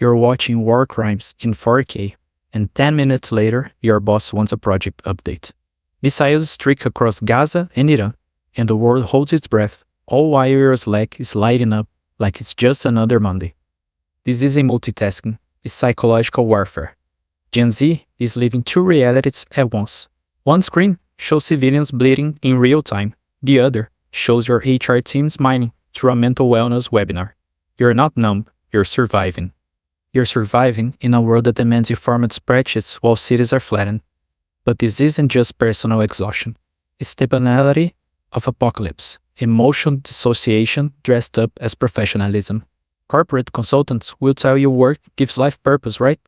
You're watching war crimes in 4K, and 10 minutes later, your boss wants a project update. Missiles streak across Gaza and Iran, and the world holds its breath, all while your Slack is lighting up like it's just another Monday. This isn't multitasking, it's psychological warfare. Gen Z is living two realities at once. One screen shows civilians bleeding in real time, the other shows your HR team smiling through a mental wellness webinar. You're not numb, you're surviving. You're surviving in a world that demands you format spreadsheets while cities are flattened. But this isn't just personal exhaustion. It's the banality of apocalypse, emotional dissociation dressed up as professionalism. Corporate consultants will tell you work gives life purpose, right?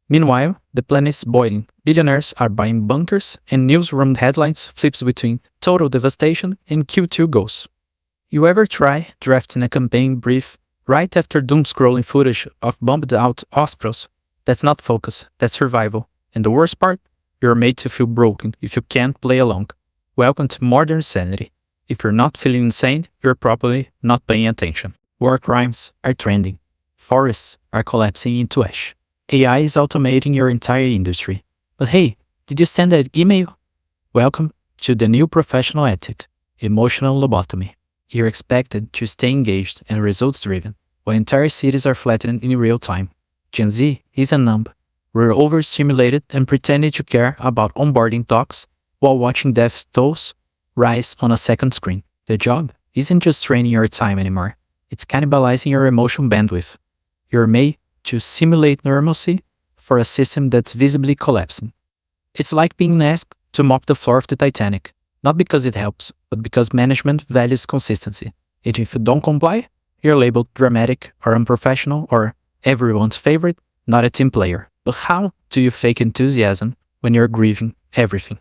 Meanwhile, the planet's boiling. Billionaires are buying bunkers, and newsroom headlines flips between total devastation and Q2 goals. You ever try drafting a campaign brief right after doom-scrolling footage of bombed-out hospitals? That's not focus, that's survival. And the worst part? You're made to feel broken if you can't play along. Welcome to modern sanity. If you're not feeling insane, you're probably not paying attention. War crimes are trending. Forests are collapsing into ash. AI is automating your entire industry. But hey, did you send that email? Welcome to the new professional ethic, emotional lobotomy. You're expected to stay engaged and results-driven, while entire cities are flattened in real time. Gen Z isn't numb. We're overstimulated and pretending to care about onboarding talks while watching death tolls rise on a second screen. The job isn't just draining your time anymore. It's cannibalizing your emotional bandwidth. You're made to simulate normalcy for a system that's visibly collapsing. It's like being asked to mop the floor of the Titanic, not because it helps, but because management values consistency. And if you don't comply, you're labeled dramatic or unprofessional or everyone's favorite, not a team player. But how do you fake enthusiasm when you're grieving everything?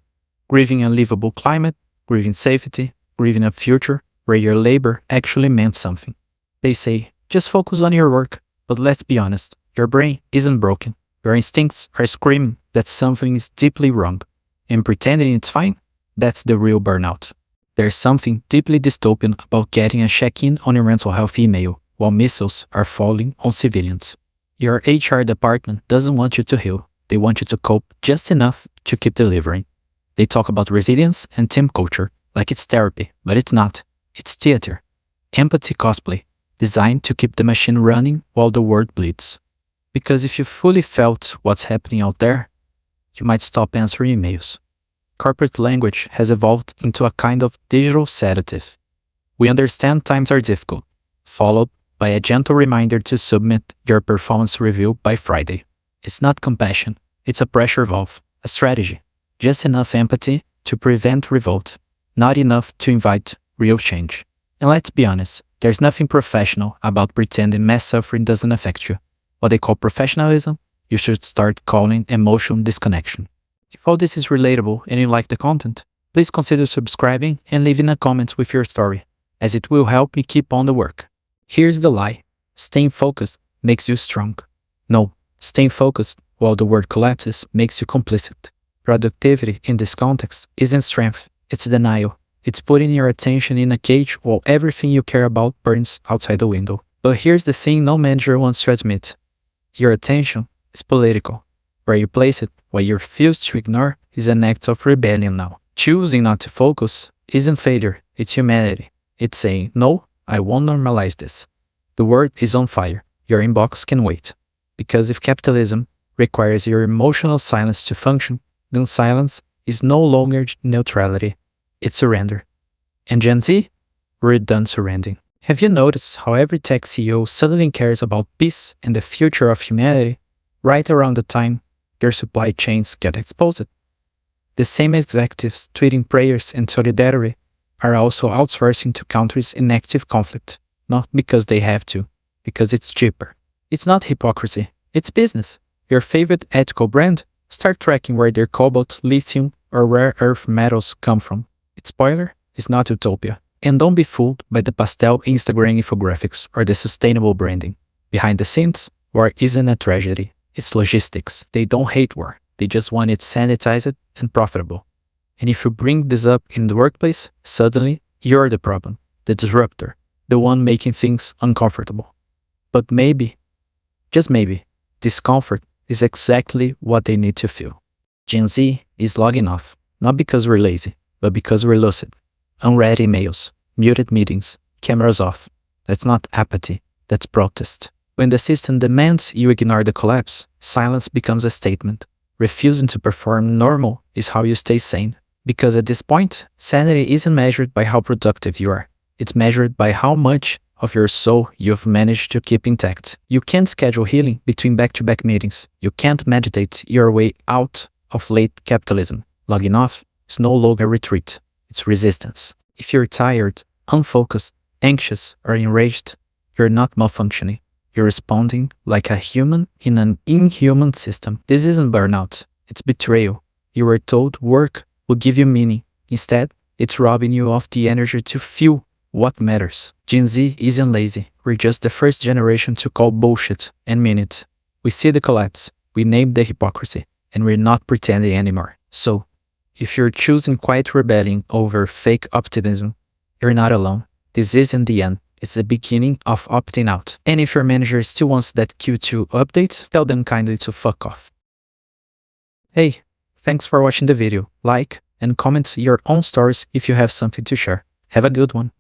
Grieving a livable climate, grieving safety, grieving a future where your labor actually meant something. They say, just focus on your work. But let's be honest, your brain isn't broken. Your instincts are screaming that something is deeply wrong. And pretending it's fine, that's the real burnout. There's something deeply dystopian about getting a check-in on your mental health email while missiles are falling on civilians. Your HR department doesn't want you to heal. They want you to cope just enough to keep delivering. They talk about resilience and team culture like it's therapy, but it's not. It's theater. Empathy cosplay, designed to keep the machine running while the world bleeds. Because if you fully felt what's happening out there, you might stop answering emails. Corporate language has evolved into a kind of digital sedative. We understand times are difficult, followed by a gentle reminder to submit your performance review by Friday. It's not compassion, it's a pressure valve, a strategy. Just enough empathy to prevent revolt, not enough to invite real change. And let's be honest, there's nothing professional about pretending mass suffering doesn't affect you. What they call professionalism, you should start calling emotional disconnection. If all this is relatable and you like the content, please consider subscribing and leaving a comment with your story, as it will help me keep on the work. Here's the lie. Staying focused makes you strong. No, staying focused while the world collapses makes you complicit. Productivity in this context isn't strength, it's denial. It's putting your attention in a cage while everything you care about burns outside the window. But here's the thing no manager wants to admit. Your attention is political. Where you place it, what you refuse to ignore, is an act of rebellion now. Choosing not to focus isn't failure, it's humanity. It's saying, no, I won't normalize this. The world is on fire. Your inbox can wait. Because if capitalism requires your emotional silence to function, then silence is no longer neutrality. It's surrender. And Gen Z? We're done surrendering. Have you noticed how every tech CEO suddenly cares about peace and the future of humanity right around the time their supply chains get exposed? The same executives tweeting prayers and solidarity are also outsourcing to countries in active conflict, not because they have to, because it's cheaper. It's not hypocrisy, it's business. Your favorite ethical brand? Start tracking where their cobalt, lithium, or rare earth metals come from. Its spoiler is not utopia. And don't be fooled by the pastel Instagram infographics or the sustainable branding. Behind the scenes, war isn't a tragedy. It's logistics. They don't hate war. They just want it sanitized and profitable. And if you bring this up in the workplace, suddenly you're the problem, the disruptor, the one making things uncomfortable. But maybe, just maybe, discomfort is exactly what they need to feel. Gen Z is logging off, not because we're lazy, but because we're lucid. Unread emails, muted meetings, cameras off. That's not apathy, that's protest. When the system demands you ignore the collapse, silence becomes a statement. Refusing to perform normal is how you stay sane. Because at this point, sanity isn't measured by how productive you are. It's measured by how much of your soul you've managed to keep intact. You can't schedule healing between back-to-back meetings. You can't meditate your way out of late capitalism. Logging off is no longer retreat. It's resistance. If you're tired, unfocused, anxious, or enraged, you're not malfunctioning. You're responding like a human in an inhuman system. This isn't burnout. It's betrayal. You were told work will give you meaning. Instead, it's robbing you of the energy to feel what matters. Gen Z isn't lazy. We're just the first generation to call bullshit and mean it. We see the collapse, we name the hypocrisy, and we're not pretending anymore. So, if you're choosing quiet rebellion over fake optimism, you're not alone. This isn't the end. It's the beginning of opting out. And if your manager still wants that Q2 update, tell them kindly to fuck off. Hey, thanks for watching the video. Like and comment your own stories if you have something to share. Have a good one.